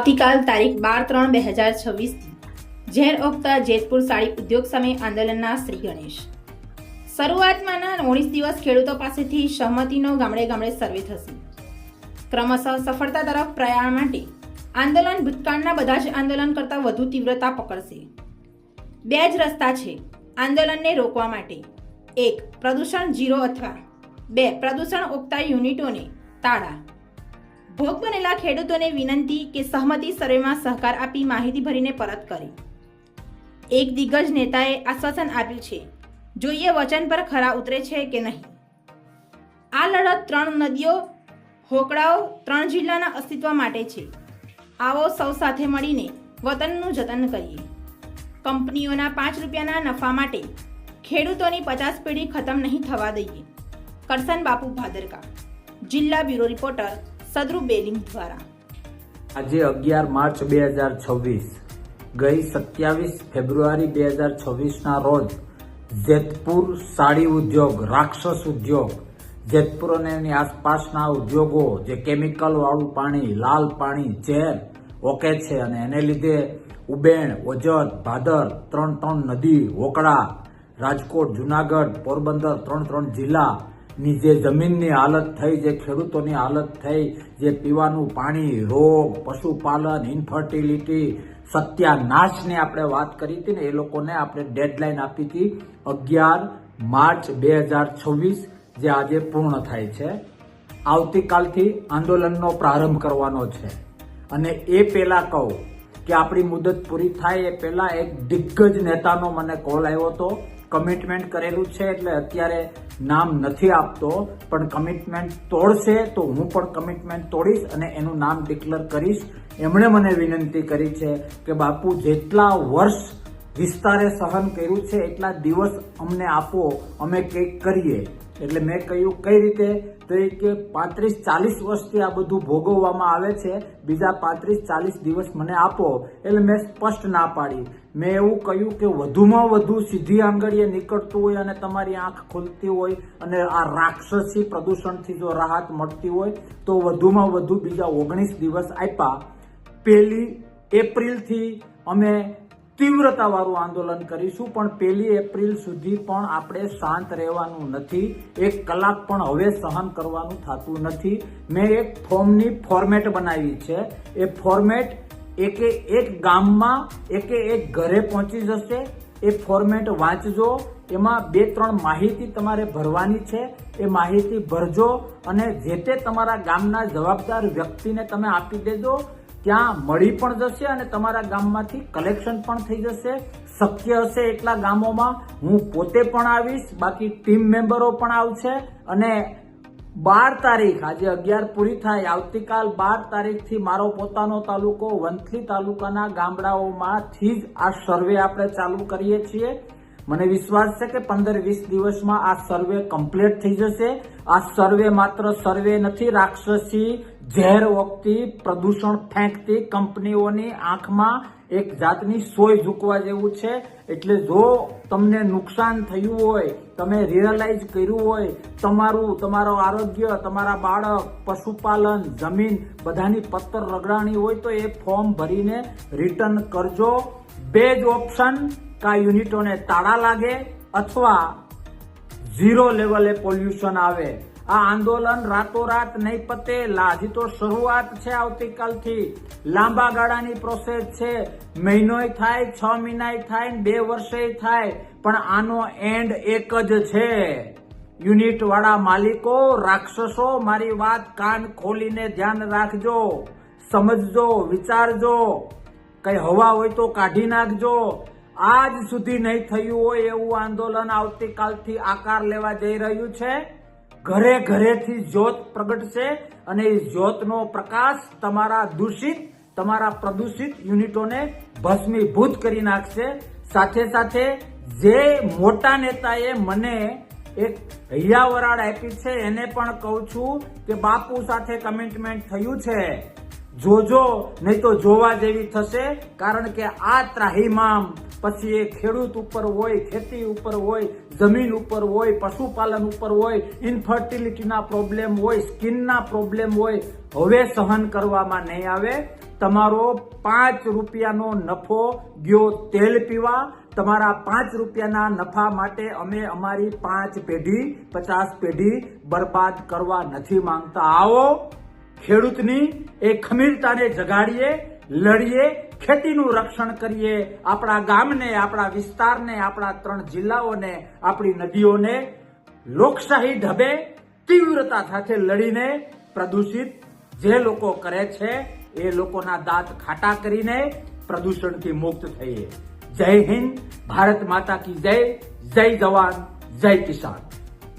આવતીકાલ તારીખ 12/3/2026 ઝેર ઓગતા જેતપુર સાડી ઉદ્યોગ સામે આંદોલનના શ્રી ગણેશ। શરૂઆતમાંના 19 દિવસ ખેડૂતો પાસેથી સહમતિનો ગામડે ગામડે સર્વે થશે। ક્રમશઃ સફળતા તરફ પ્રયાણ માટે આંદોલન ભૂતકાળના બધા જ આંદોલન કરતાં વધુ તીવ્રતા પકડશે। બે જ રસ્તા છે આંદોલનને રોકવા માટે। 1. પ્રદૂષણ ઝીરો અથવા 2. પ્રદૂષણ ઓગતા યુનિટોને તાળા। ભોગ બનેલા ખેડૂતોને વિનંતી કે સહમતિ સર્વેમાં સહકાર આપી માહિતી ભરીને પરત કરે। એક દિગ્ગજ નેતાએ આશ્વાસન આપ્યું છે, જોઈએ વચન પર ખરા ઉતરે છે કે નહીં। આ લડત 3 નદીઓ હોકળાઓ 3 જિલ્લાના અસ્તિત્વ માટે છે। આવો સૌ સાથે મળીને વતનનું જતન કરીએ। કંપનીઓના 5 રૂપિયાના નફા માટે ખેડૂતોની 50 પેઢી ખતમ નહીં થવા દઈએ। કરસન બાપુ ભાદરકા, જિલ્લા બ્યુરો રિપોર્ટર સદરુ બેલિંગ દ્વારા। આજે 11 માર્ચ 2026 ગઈ 27 ફેબ્રુઆરી 2026 ના રોજ જેતપુર સાડી ઉદ્યોગ, રાક્ષસ ઉદ્યોગ, જેતપુર અને એની આસપાસના ઉદ્યોગો જે કેમિકલ વાળું પાણી, લાલ પાણી, ઝેર ઓકે છે અને એને લીધે ઉબેણ, ઓજત, ભાદર 3 નદી, વોકળા, રાજકોટ, જુનાગઢ, પોરબંદર 3 જિલ્લા ની જે જમીનની હાલત થઈ, જે ખેડૂતોની હાલત થઈ, જે પીવાનું પાણી, રોગ, પશુપાલન, ઇન્ફર્ટિલિટી, સત્યાનાશની આપણે વાત કરી હતી ને, એ લોકોને આપણે ડેડલાઇન આપી હતી 11 માર્ચ 2026 જે આજે પૂર્ણ થાય છે। આવતીકાલથી આંદોલનનો પ્રારંભ કરવાનો છે અને એ પહેલા કહું કે આપણી મુદત પૂરી થાય એ પહેલા એક દિગ્ગજ નેતાનો મને કોલ આવ્યો હતો। કમિટમેન્ટ કરેલું છે એટલે અત્યારે નામ નથી આપતો, પણ કમિટમેન્ટ તોડશે તો હું પણ કમિટમેન્ટ તોડીશ અને એનું નામ ડિક્લેર કરીશ। એમણે મને વિનંતી કરી છે કે બાપુ જેટલા વર્ષ વિસ્તારે સહન કર્યું છે એટલા દિવસ અમને આપો, અમે કંઈક કરીએ। એટલે મેં કહ્યું કઈ રીતે, તો એ કે 35-40 વર્ષથી આ બધું ભોગવવામાં આવે છે, બીજા 35-40 દિવસ મને આપો। એટલે મેં સ્પષ્ટ ના પાડી। મેં એવું કહ્યું કે વધુમાં વધુ સીધી આંગળીએ નીકળતું હોય અને તમારી આંખ ખુલતી હોય અને આ રાક્ષસી પ્રદૂષણથી જો રાહત મળતી હોય તો વધુમાં વધુ બીજા 19 દિવસ આપ્યા। 1 એપ્રિલથી અમે તીવ્રતાવાળું આંદોલન કરીશું, પણ 1 એપ્રિલ સુધી પણ આપણે શાંત રહેવાનું નથી। 1 કલાક પણ હવે સહન કરવાનું થતું નથી। મેં એક ફોર્મની ફોર્મેટ બનાવી છે। એ ફોર્મેટ એક ગામમાં એક ઘરે પહોંચી જશે। એ ફોર્મેટ વાંચજો, એમાં 2-3 માહિતી તમારે ભરવાની છે। એ માહિતી ભરજો અને જે તે તમારા ગામના જવાબદાર વ્યક્તિને તમે આપી દેજો। ત્યાં મળી પણ જશે અને તમારા ગામમાંથી કલેક્શન પણ થઈ જશે। શક્ય હશે એટલા ગામોમાં હું પોતે પણ આવીશ, બાકી ટીમ મેમ્બરો પણ આવશે અને 12 તારીખ, આજે 11 પૂરી થાય, આવતીકાલ 12 તારીખથી મારો પોતાનો તાલુકો વંથલી તાલુકાના ગામડાઓમાંથી જ આ સર્વે આપણે ચાલુ કરીએ છીએ। મને વિશ્વાસ છે કે 15-20 દિવસમાં આ સર્વે કમ્પ્લીટ થઈ જશે। આ સર્વે માત્ર સર્વે નથી, રાક્ષસી ઝેર વખતી પ્રદૂષણ ફેંકતી કંપનીઓની આંખમાં એક જાતની સોય ઝૂકવા જેવું છે। એટલે જો તમને નુકસાન થયું હોય, તમે રિયલાઇઝ કર્યું હોય, તમારું આરોગ્ય, તમારા બાળક, પશુપાલન, જમીન બધાની પત્તર રગડાણી હોય તો એ ફોર્મ ભરીને રિટર્ન કરજો। 2 જ ઓપ્શન, કા યુનિટોને તાળા લાગે અથવા 0 લેવલે પોલ્યુશન આવે। આ આંદોલન રાતોરાત નહીં પતે, હજી તો શરૂઆત છે। આવતીકાલથી લાંબા ગાળાની પ્રોસેસ છે। મહિનોય થાય, 6 મહિનાય થાય, 2 વર્ષે થાય, પણ આનો એન્ડ એક જ છે। યુનિટ વાળા માલિકો, રાક્ષસો, મારી વાત કાન ખોલીને ધ્યાન રાખજો, સમજજો, વિચારજો, કઈ હવા હોય તો કાઢી નાખજો। આજ સુધી નહીં થયું હોય એવું આંદોલન આવતીકાલથી આકાર લેવા જઈ રહ્યું છે। ઘરે ઘરેથી જ્યોત પ્રગટશે અને એ જ્યોતનો પ્રકાશ તમારા દૂષિત, તમારા પ્રદૂષિત યુનિટોને ભસ્મીભૂત કરી નાખશે। સાથે સાથે જે મોટા નેતાએ મને એક હૈયાવરાળ આપી છે એને પણ કહું છું કે બાપુ સાથે કમિટમેન્ટ થયું છે, જોજો, નહીં તો જોવા જેવી થશે. કારણ કે આ ત્રાહિમામ પછી એ ખેડૂત ઉપર હોય, ખેતી ઉપર હોય, જમીન ઉપર હોય, પશુપાલન ઉપર હોય, ઇન્ફર્ટિલિટીના પ્રોબ્લેમ હોય, સ્કિનના પ્રોબ્લેમ હોય, હવે સહન કરવામાં નહીં આવે. તમારો 5 રૂપિયાનો નફો ગયો તેલ પીવા. તમારા 5 રૂપિયાના નફા માટે અમે અમારી 5 પેઢી 50 પેઢી બરબાદ કરવા નથી માંગતા. આવો ખેડૂતની એ ખમીરતાને જગાડીએ, લડીએ, ખેતીનું રક્ષણ કરીએ, આપણા ગામને, આપણા વિસ્તારને, આપણા 3 જિલ્લાઓને, આપણી નદીઓને લોકશાહી ઢબે તીવ્રતા સાથે લડીને પ્રદૂષિત જે લોકો કરે છે એ લોકોના દાંત ખાટા કરીને પ્રદૂષણથી મુક્ત થઈએ. જય હિન્દ, ભારત માતા કી જય, જય જવાન, જય કિસાન.